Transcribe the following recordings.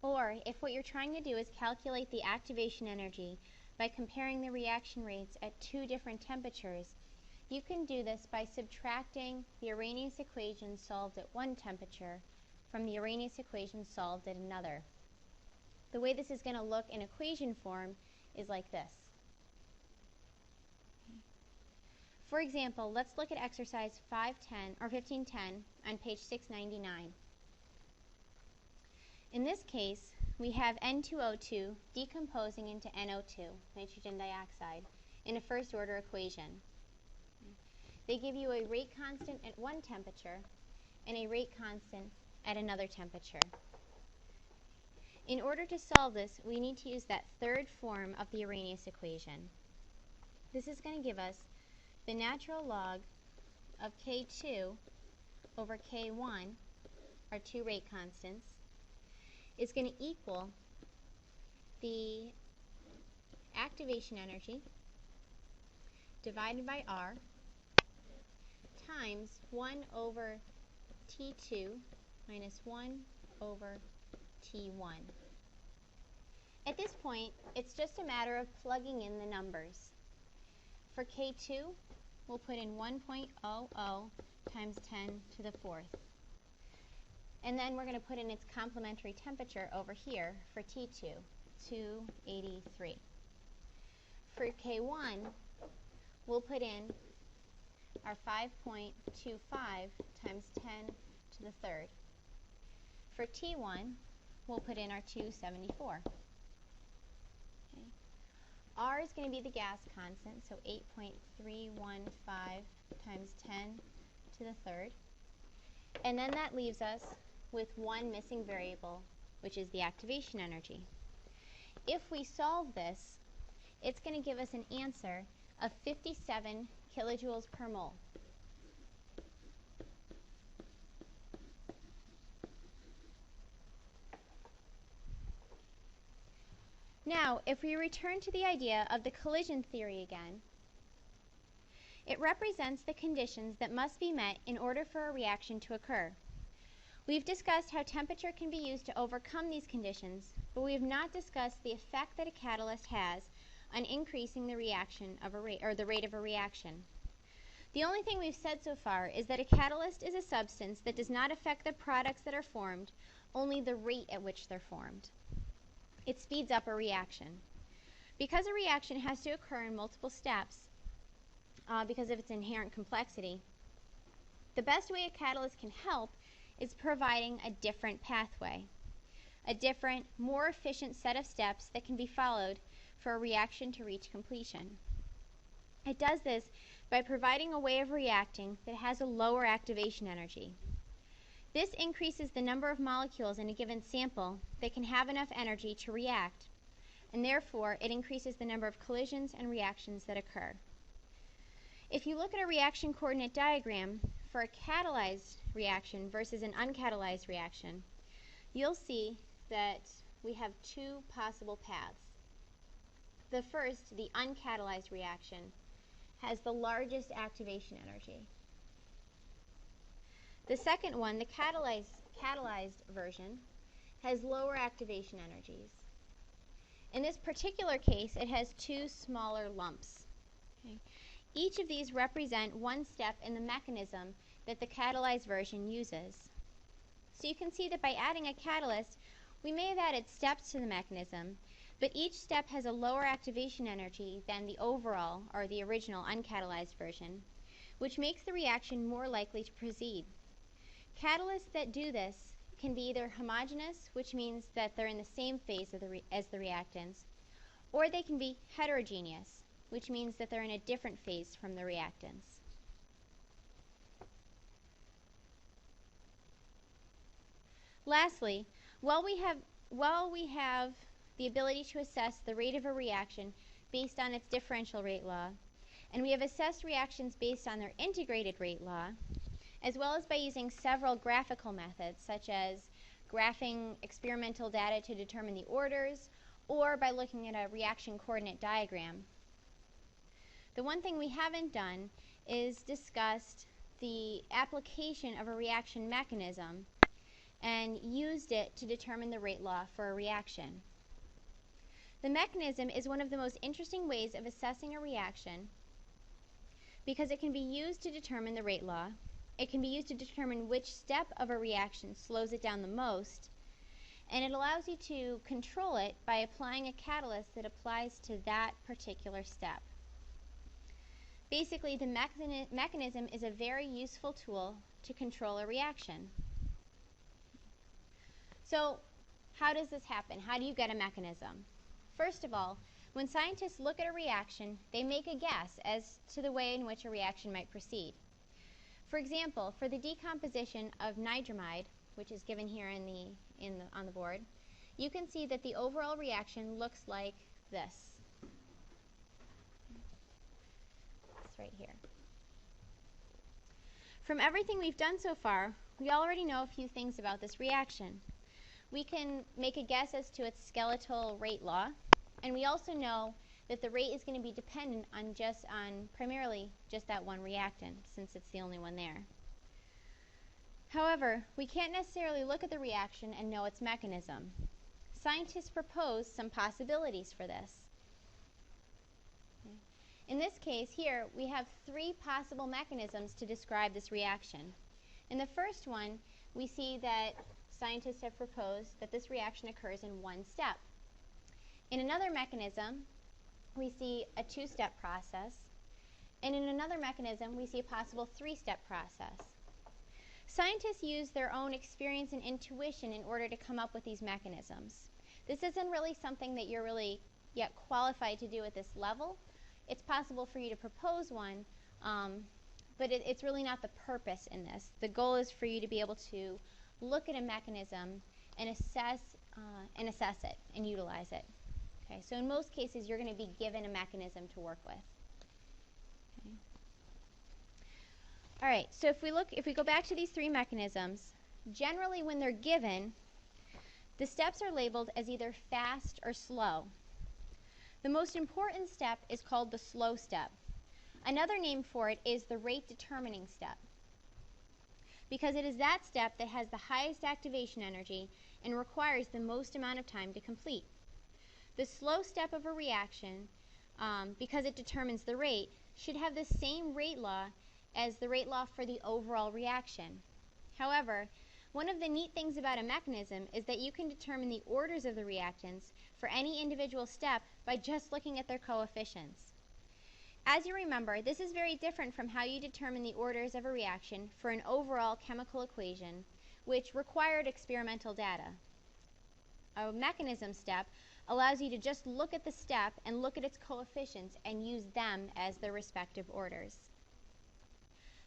Or if what you're trying to do is calculate the activation energy by comparing the reaction rates at two different temperatures, you can do this by subtracting the Arrhenius equation solved at one temperature from the Arrhenius equation solved at another. The way this is going to look in equation form is like this. For example, let's look at exercise 1510 on page 699. In this case, we have N2O2 decomposing into NO2, nitrogen dioxide, in a first order equation. They give you a rate constant at one temperature and a rate constant at another temperature. In order to solve this, we need to use that third form of the Arrhenius equation. This is going to give us the natural log of K2 over K1, our two rate constants, is going to equal the activation energy divided by R times 1 over T2 minus 1 over T1. At this point, it's just a matter of plugging in the numbers. For K2, we'll put in 1.00 times 10 to the fourth. And then we're going to put in its complementary temperature over here for T2, 283. For K1, we'll put in our 5.25 times 10 to the third. For T1, we'll put in our 274. Okay. R is going to be the gas constant, so 8.315 times 10 to the third. And then that leaves us with one missing variable, which is the activation energy. If we solve this, it's going to give us an answer of 57 kilojoules per mole. Now, if we return to the idea of the collision theory again, it represents the conditions that must be met in order for a reaction to occur. We've discussed how temperature can be used to overcome these conditions, but we have not discussed the effect that a catalyst has on increasing the reaction of the rate of a reaction. The only thing we've said so far is that a catalyst is a substance that does not affect the products that are formed, only the rate at which they're formed. It speeds up a reaction. Because a reaction has to occur in multiple steps, because of its inherent complexity, the best way a catalyst can help is providing a different pathway, a different, more efficient set of steps that can be followed for a reaction to reach completion. It does this by providing a way of reacting that has a lower activation energy. This increases the number of molecules in a given sample that can have enough energy to react, and therefore it increases the number of collisions and reactions that occur. If you look at a reaction coordinate diagram for a catalyzed reaction versus an uncatalyzed reaction, you'll see that we have two possible paths. The first, the uncatalyzed reaction, has the largest activation energy. The second one, the catalyzed version, has lower activation energies. In this particular case, it has two smaller lumps. Okay. Each of these represent one step in the mechanism that the catalyzed version uses. So you can see that by adding a catalyst, we may have added steps to the mechanism, but each step has a lower activation energy than the overall, or the original uncatalyzed version, which makes the reaction more likely to proceed. Catalysts that do this can be either homogeneous, which means that they're in the same phase as the reactants, or they can be heterogeneous, which means that they're in a different phase from the reactants. Lastly, while we have the ability to assess the rate of a reaction based on its differential rate law, and we have assessed reactions based on their integrated rate law, as well as by using several graphical methods, such as graphing experimental data to determine the orders, or by looking at a reaction coordinate diagram. The one thing we haven't done is discussed the application of a reaction mechanism and used it to determine the rate law for a reaction. The mechanism is one of the most interesting ways of assessing a reaction because it can be used to determine the rate law. It can be used to determine which step of a reaction slows it down the most, and it allows you to control it by applying a catalyst that applies to that particular step. Basically, the mechanism is a very useful tool to control a reaction. So, how does this happen? How do you get a mechanism? First of all, when scientists look at a reaction, they make a guess as to the way in which a reaction might proceed. For example, for the decomposition of nitramide, which is given here on the board, you can see that the overall reaction looks like this. It's right here. From everything we've done so far, we already know a few things about this reaction. We can make a guess as to its skeletal rate law, and we also know that the rate is going to be dependent on primarily just that one reactant, since it's the only one there. However, we can't necessarily look at the reaction and know its mechanism. Scientists propose some possibilities for this. In this case here, we have three possible mechanisms to describe this reaction. In the first one, we see that scientists have proposed that this reaction occurs in one step. In another mechanism, we see a two-step process, and in another mechanism, we see a possible three-step process. Scientists use their own experience and intuition in order to come up with these mechanisms. This isn't really something that you're really yet qualified to do at this level. It's possible for you to propose one, but it's really not the purpose in this. The goal is for you to be able to look at a mechanism and assess it and utilize it. Okay, so in most cases, you're going to be given a mechanism to work with. Okay. All right, so if we go back to these three mechanisms, generally when they're given, the steps are labeled as either fast or slow. The most important step is called the slow step. Another name for it is the rate determining step, because it is that step that has the highest activation energy and requires the most amount of time to complete. The slow step of a reaction, because it determines the rate, should have the same rate law as the rate law for the overall reaction. However, one of the neat things about a mechanism is that you can determine the orders of the reactants for any individual step by just looking at their coefficients. As you remember, this is very different from how you determine the orders of a reaction for an overall chemical equation, which required experimental data. A mechanism step allows you to just look at the step and look at its coefficients and use them as their respective orders.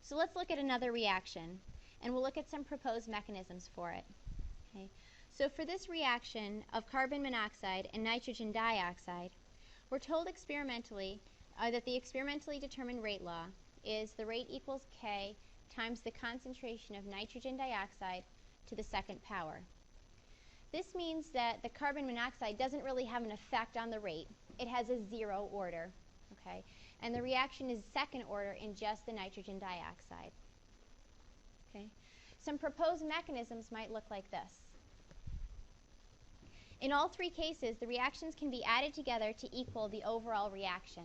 So let's look at another reaction, and we'll look at some proposed mechanisms for it. Okay. So for this reaction of carbon monoxide and nitrogen dioxide, we're told experimentally that the experimentally determined rate law is the rate equals K times the concentration of nitrogen dioxide to the second power. This means that the carbon monoxide doesn't really have an effect on the rate. It has a zero order, okay? And the reaction is second order in just the nitrogen dioxide. Okay? Some proposed mechanisms might look like this. In all three cases, the reactions can be added together to equal the overall reaction.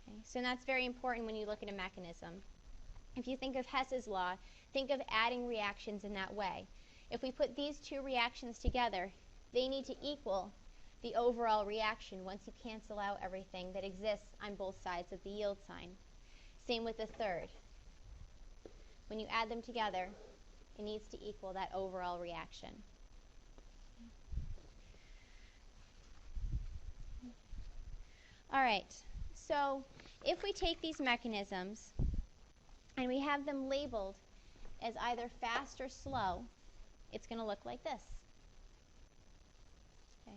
Okay? So that's very important when you look at a mechanism. If you think of Hess's law, think of adding reactions in that way. If we put these two reactions together, they need to equal the overall reaction once you cancel out everything that exists on both sides of the yield sign. Same with the third. When you add them together, it needs to equal that overall reaction. All right, so if we take these mechanisms and we have them labeled as either fast or slow, it's going to look like this. Okay.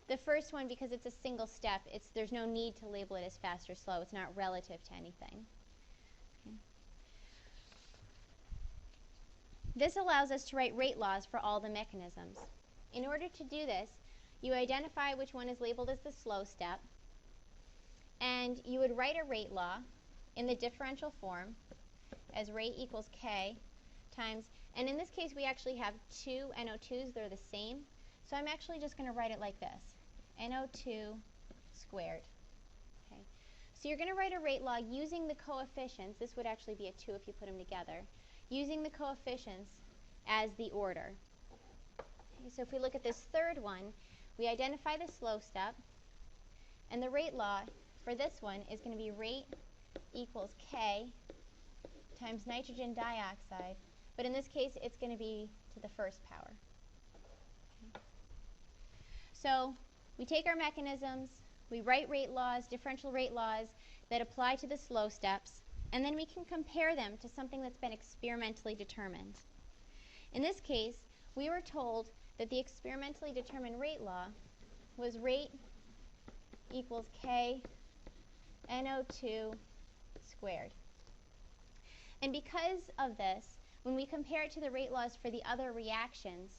The first one, because it's a single step, there's no need to label it as fast or slow. It's not relative to anything. Okay. This allows us to write rate laws for all the mechanisms. In order to do this, you identify which one is labeled as the slow step, and you would write a rate law in the differential form as rate equals K times, And in this case, we actually have two NO2s. They're the same. So I'm actually just going to write it like this, NO2 squared. Okay. So you're going to write a rate law using the coefficients. This would actually be a 2 if you put them together. Using the coefficients as the order. Okay, so if we look at this third one, we identify the slow step. And the rate law for this one is going to be rate equals K times nitrogen dioxide. But in this case, it's going to be to the first power. Okay. So we take our mechanisms, we write rate laws, differential rate laws that apply to the slow steps, and then we can compare them to something that's been experimentally determined. In this case, we were told that the experimentally determined rate law was rate equals K NO2 squared. And because of this, when we compare it to the rate laws for the other reactions,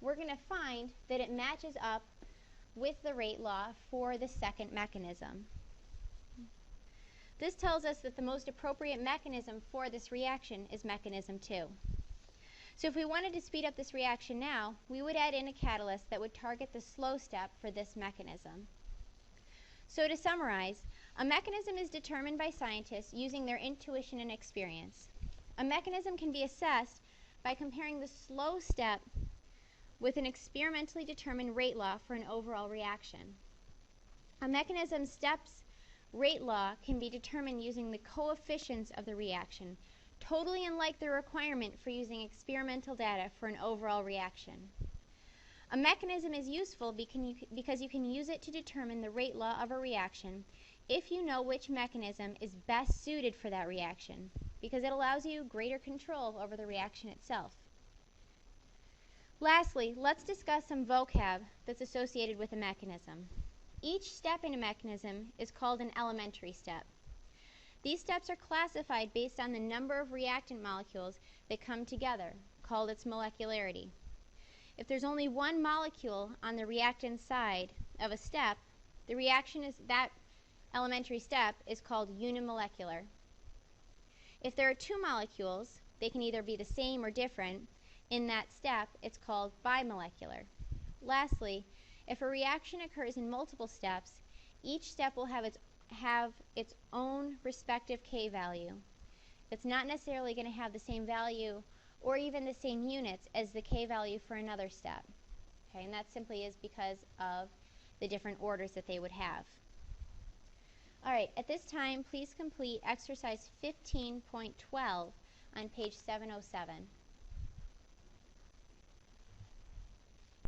we're going to find that it matches up with the rate law for the second mechanism. This tells us that the most appropriate mechanism for this reaction is mechanism 2. So if we wanted to speed up this reaction now, we would add in a catalyst that would target the slow step for this mechanism. So to summarize, a mechanism is determined by scientists using their intuition and experience. A mechanism can be assessed by comparing the slow step with an experimentally determined rate law for an overall reaction. A mechanism step's rate law can be determined using the coefficients of the reaction, totally unlike the requirement for using experimental data for an overall reaction. A mechanism is useful because you can use it to determine the rate law of a reaction if you know which mechanism is best suited for that reaction, because it allows you greater control over the reaction itself. Lastly, let's discuss some vocab that's associated with a mechanism. Each step in a mechanism is called an elementary step. These steps are classified based on the number of reactant molecules that come together, called its molecularity. If there's only one molecule on the reactant side of a step, that elementary step is called unimolecular. If there are two molecules, they can either be the same or different. In that step, it's called bimolecular. Lastly, if a reaction occurs in multiple steps, each step will have its own respective K value. It's not necessarily going to have the same value or even the same units as the K value for another step. Okay, and that simply is because of the different orders that they would have. All right, at this time, please complete exercise 15.12 on page 707.